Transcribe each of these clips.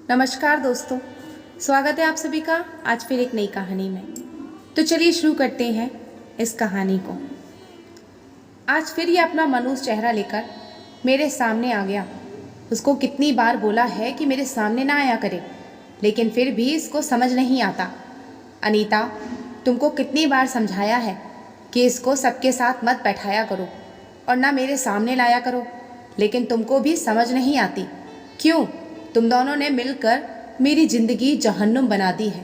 नमस्कार दोस्तों, स्वागत है आप सभी का आज फिर एक नई कहानी में। तो चलिए शुरू करते हैं इस कहानी को। आज फिर ये अपना मनहूस चेहरा लेकर मेरे सामने आ गया। उसको कितनी बार बोला है कि मेरे सामने ना आया करे, लेकिन फिर भी इसको समझ नहीं आता। अनीता, तुमको कितनी बार समझाया है कि इसको सबके साथ मत बैठाया करो और ना मेरे सामने लाया करो, लेकिन तुमको भी समझ नहीं आती। क्यों? तुम दोनों ने मिलकर मेरी ज़िंदगी जहन्नुम बना दी है।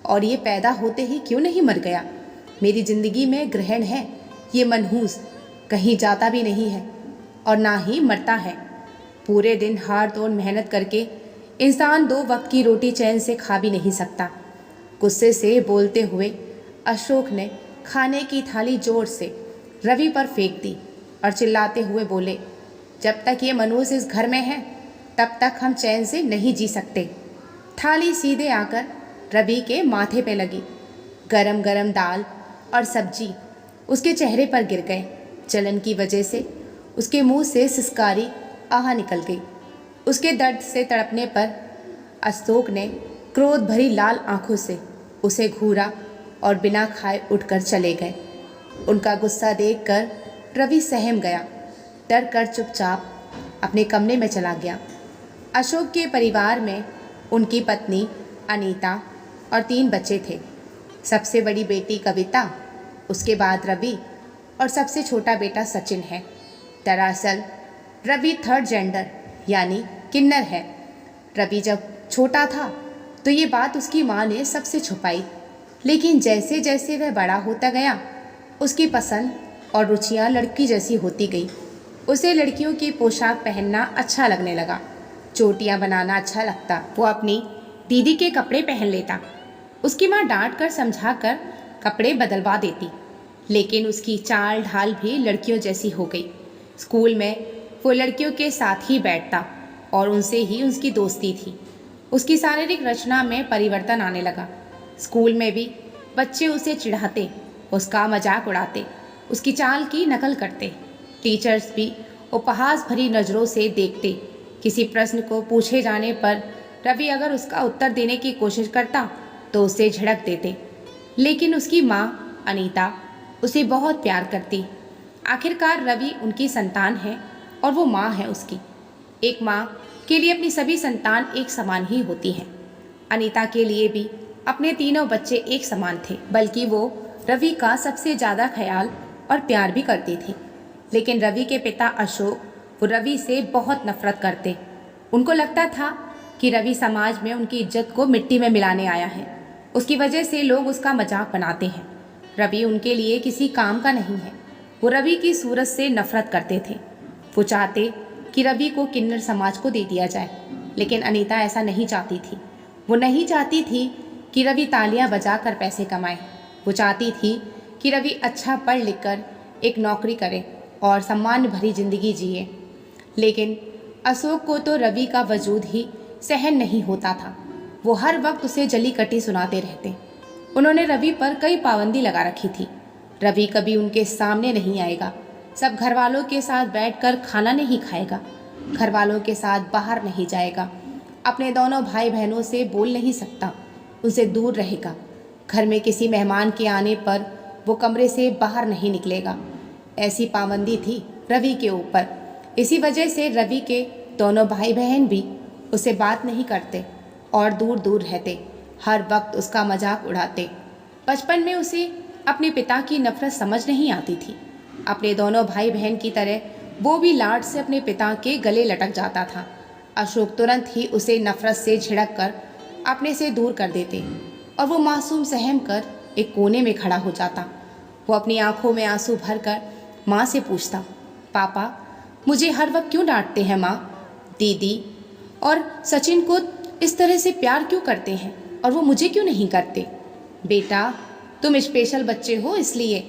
और ये पैदा होते ही क्यों नहीं मर गया? मेरी ज़िंदगी में ग्रहण है, ये मनहूस कहीं जाता भी नहीं है और ना ही मरता है। पूरे दिन हाड़ तोड़ मेहनत करके इंसान 2 वक्त की रोटी चैन से खा भी नहीं सकता। गुस्से से बोलते हुए अशोक ने खाने की थाली जोर से रवि पर फेंक दी और चिल्लाते हुए बोले, जब तक ये मनहूस इस घर में है तब तक हम चैन से नहीं जी सकते। थाली सीधे आकर रवि के माथे पे लगी। गरम गरम दाल और सब्जी उसके चेहरे पर गिर गए। जलन की वजह से उसके मुंह से सिसकारी आह निकल गई। उसके दर्द से तड़पने पर अशोक ने क्रोध भरी लाल आंखों से उसे घूरा और बिना खाए उठकर चले गए। उनका गुस्सा देखकर रवि सहम गया। डर कर चुपचाप अपने कमरे में चला गया। अशोक के परिवार में उनकी पत्नी अनीता और 3 बच्चे थे। सबसे बड़ी बेटी कविता, उसके बाद रवि और सबसे छोटा बेटा सचिन है। दरअसल रवि 3rd जेंडर यानी किन्नर है। रवि जब छोटा था तो ये बात उसकी माँ ने सबसे छुपाई, लेकिन जैसे जैसे वह बड़ा होता गया उसकी पसंद और रुचियाँ लड़की जैसी होती गई। उसे लड़कियों की पोशाक पहनना अच्छा लगने लगा, चोटियाँ बनाना अच्छा लगता। वो अपनी दीदी के कपड़े पहन लेता। उसकी माँ डांट कर समझा कर कपड़े बदलवा देती, लेकिन उसकी चाल ढाल भी लड़कियों जैसी हो गई। स्कूल में वो लड़कियों के साथ ही बैठता और उनसे ही उसकी दोस्ती थी। उसकी शारीरिक रचना में परिवर्तन आने लगा। स्कूल में भी बच्चे उसे चिढ़ाते, उसका मजाक उड़ाते, उसकी चाल की नकल करते। टीचर्स भी उपहास भरी नज़रों से देखते। किसी प्रश्न को पूछे जाने पर रवि अगर उसका उत्तर देने की कोशिश करता तो उसे झिड़क देते, लेकिन उसकी माँ अनीता उसे बहुत प्यार करती। आखिरकार रवि उनकी संतान है और वो माँ है उसकी। एक माँ के लिए अपनी सभी संतान एक समान ही होती हैं। अनीता के लिए भी अपने तीनों बच्चे एक समान थे, बल्कि वो रवि का सबसे ज़्यादा ख्याल और प्यार भी करती थी। लेकिन रवि के पिता अशोक वो रवि से बहुत नफरत करते। उनको लगता था कि रवि समाज में उनकी इज्जत को मिट्टी में मिलाने आया है। उसकी वजह से लोग उसका मजाक बनाते हैं। रवि उनके लिए किसी काम का नहीं है। वो रवि की सूरत से नफरत करते थे। वो चाहते कि रवि को किन्नर समाज को दे दिया जाए, लेकिन अनीता ऐसा नहीं चाहती थी। वो नहीं चाहती थी कि रवि तालियां बजाकर पैसे कमाए। वो चाहती थी कि रवि अच्छा पढ़ लिख कर एक नौकरी करे और सम्मान भरी जिंदगी जिए। लेकिन अशोक को तो रवि का वजूद ही सहन नहीं होता था। वो हर वक्त उसे जली कटी सुनाते रहते। उन्होंने रवि पर कई पाबंदी लगा रखी थी। रवि कभी उनके सामने नहीं आएगा, सब घर वालों के साथ बैठकर खाना नहीं खाएगा, घर वालों के साथ बाहर नहीं जाएगा, अपने दोनों भाई बहनों से बोल नहीं सकता, उनसे दूर रहेगा। घर में किसी मेहमान के आने पर वो कमरे से बाहर नहीं निकलेगा। ऐसी पाबंदी थी रवि के ऊपर। इसी वजह से रवि के दोनों भाई बहन भी उससे बात नहीं करते और दूर दूर रहते, हर वक्त उसका मजाक उड़ाते। बचपन में उसे अपने पिता की नफरत समझ नहीं आती थी। अपने दोनों भाई बहन की तरह वो भी लाड से अपने पिता के गले लटक जाता था। अशोक तुरंत ही उसे नफरत से झिड़क कर अपने से दूर कर देते और वो मासूम सहम कर एक कोने में खड़ा हो जाता। वो अपनी आंखों में आंसू भर कर माँ से पूछता, पापा मुझे हर वक्त क्यों डांटते हैं माँ? दीदी और सचिन को इस तरह से प्यार क्यों करते हैं और वो मुझे क्यों नहीं करते? बेटा तुम स्पेशल बच्चे हो, इसलिए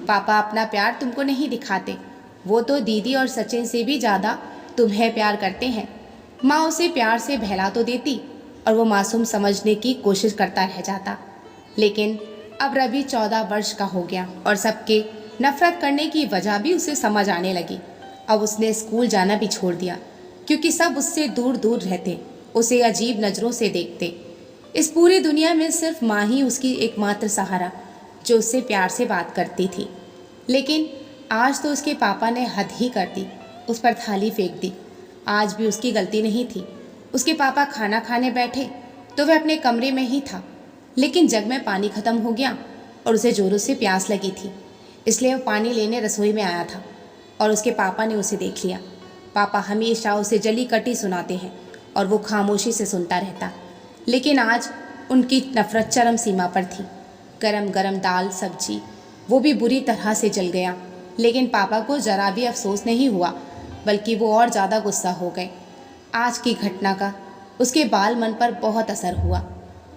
पापा अपना प्यार तुमको नहीं दिखाते। वो तो दीदी और सचिन से भी ज़्यादा तुम्हें प्यार करते हैं। माँ उसे प्यार से बहला तो देती और वो मासूम समझने की कोशिश करता रह जाता। लेकिन अब रवि 14 वर्ष का हो गया और सबके नफरत करने की वजह भी उसे समझ आने लगी। अब उसने स्कूल जाना भी छोड़ दिया क्योंकि सब उससे दूर दूर रहते। उसे अजीब नज़रों से देखते। इस पूरी दुनिया में सिर्फ माँ ही उसकी एकमात्र सहारा, जो उससे प्यार से बात करती थी। लेकिन आज तो उसके पापा ने हद ही कर दी, उस पर थाली फेंक दी। आज भी उसकी गलती नहीं थी। उसके पापा खाना खाने बैठे तो वह अपने कमरे में ही था, लेकिन जग में पानी ख़त्म हो गया और उसे ज़ोरों से प्यास लगी थी, इसलिए वो पानी लेने रसोई में आया था और उसके पापा ने उसे देख लिया। पापा हमेशा उसे जली कटी सुनाते हैं और वो खामोशी से सुनता रहता, लेकिन आज उनकी नफ़रत चरम सीमा पर थी। गरम गरम दाल सब्जी वो भी बुरी तरह से जल गया, लेकिन पापा को ज़रा भी अफसोस नहीं हुआ, बल्कि वो और ज़्यादा गुस्सा हो गए। आज की घटना का उसके बाल मन पर बहुत असर हुआ।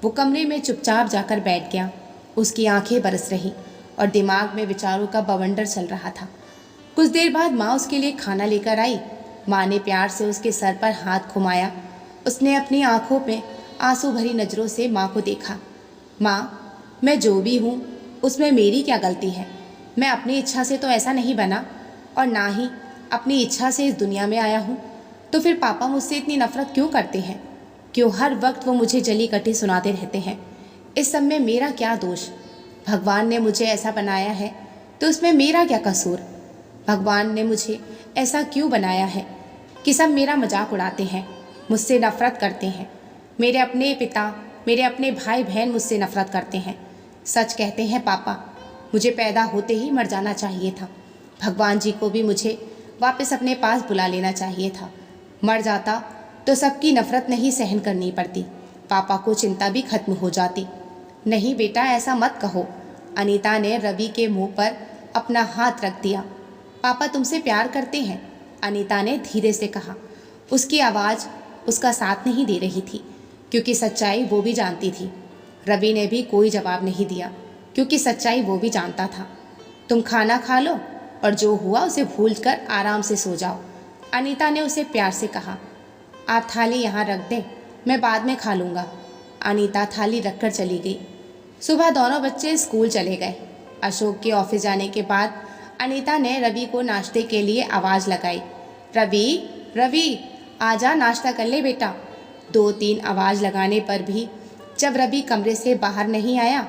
वो कमरे में चुपचाप जाकर बैठ गया। उसकी आंखें बरस रही और दिमाग में विचारों का बवंडर चल रहा था। कुछ देर बाद माँ उसके लिए खाना लेकर आई। माँ ने प्यार से उसके सर पर हाथ घुमाया। उसने अपनी आंखों में आंसू भरी नज़रों से माँ को देखा। माँ, मैं जो भी हूँ उसमें मेरी क्या गलती है? मैं अपनी इच्छा से तो ऐसा नहीं बना और ना ही अपनी इच्छा से इस दुनिया में आया हूँ। तो फिर पापा मुझसे इतनी नफ़रत क्यों करते हैं? क्यों हर वक्त वो मुझे जली कटी सुनाते रहते हैं? इस सब में मेरा क्या दोष? भगवान ने मुझे ऐसा बनाया है तो उसमें मेरा क्या कसूर? भगवान ने मुझे ऐसा क्यों बनाया है कि सब मेरा मजाक उड़ाते हैं, मुझसे नफ़रत करते हैं? मेरे अपने पिता, मेरे अपने भाई बहन मुझसे नफ़रत करते हैं। सच कहते हैं पापा, मुझे पैदा होते ही मर जाना चाहिए था। भगवान जी को भी मुझे वापस अपने पास बुला लेना चाहिए था। मर जाता तो सबकी नफ़रत नहीं सहन करनी पड़ती, पापा को चिंता भी खत्म हो जाती। नहीं बेटा, ऐसा मत कहो। अनीता ने रवि के मुंह पर अपना हाथ रख दिया। पापा तुमसे प्यार करते हैं, अनीता ने धीरे से कहा। उसकी आवाज़ उसका साथ नहीं दे रही थी, क्योंकि सच्चाई वो भी जानती थी। रवि ने भी कोई जवाब नहीं दिया, क्योंकि सच्चाई वो भी जानता था। तुम खाना खा लो और जो हुआ उसे भूलकर आराम से सो जाओ, अनीता ने उसे प्यार से कहा। आप थाली यहाँ रख दें, मैं बाद में खा लूँगा। अनीता थाली रखकर चली गई। सुबह दोनों बच्चे स्कूल चले गए। अशोक के ऑफिस जाने के बाद अनीता ने रवि को नाश्ते के लिए आवाज़ लगाई। रवि, रवि, आजा, नाश्ता कर ले बेटा। 2-3 आवाज़ लगाने पर भी जब रवि कमरे से बाहर नहीं आया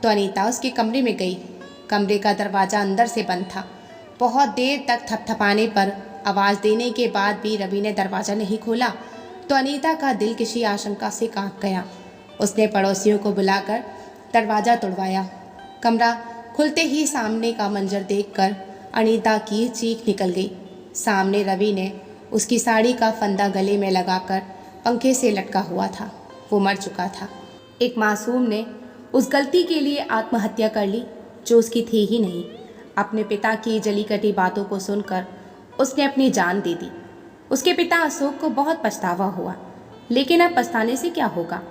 तो अनीता उसके कमरे में गई। कमरे का दरवाज़ा अंदर से बंद था। बहुत देर तक थपथपाने पर आवाज़ देने के बाद भी रवि ने दरवाज़ा नहीं खोला तो अनीता का दिल किसी आशंका से कांप गया। उसने पड़ोसियों को बुलाकर दरवाज़ा तोड़वाया। कमरा खुलते ही सामने का मंजर देखकर अनीता की चीख निकल गई। सामने रवि ने उसकी साड़ी का फंदा गले में लगाकर पंखे से लटका हुआ था। वो मर चुका था। एक मासूम ने उस गलती के लिए आत्महत्या कर ली जो उसकी थी ही नहीं। अपने पिता की जली कटी बातों को सुनकर उसने अपनी जान दे दी। उसके पिता अशोक को बहुत पछतावा हुआ, लेकिन अब पछताने से क्या होगा?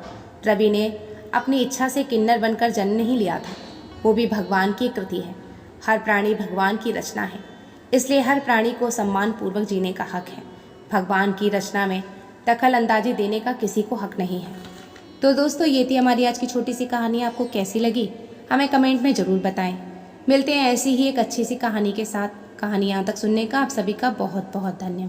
रवि ने अपनी इच्छा से किन्नर बनकर जन्म नहीं लिया था। वो भी भगवान की कृति है। हर प्राणी भगवान की रचना है, इसलिए हर प्राणी को सम्मानपूर्वक जीने का हक है। भगवान की रचना में दखल अंदाजी देने का किसी को हक नहीं है। तो दोस्तों, ये थी हमारी आज की छोटी सी कहानी। आपको कैसी लगी हमें कमेंट में ज़रूर बताएं। मिलते हैं ऐसी ही एक अच्छी सी कहानी के साथ। कहानी यहाँ तक सुनने का आप सभी का बहुत बहुत धन्यवाद।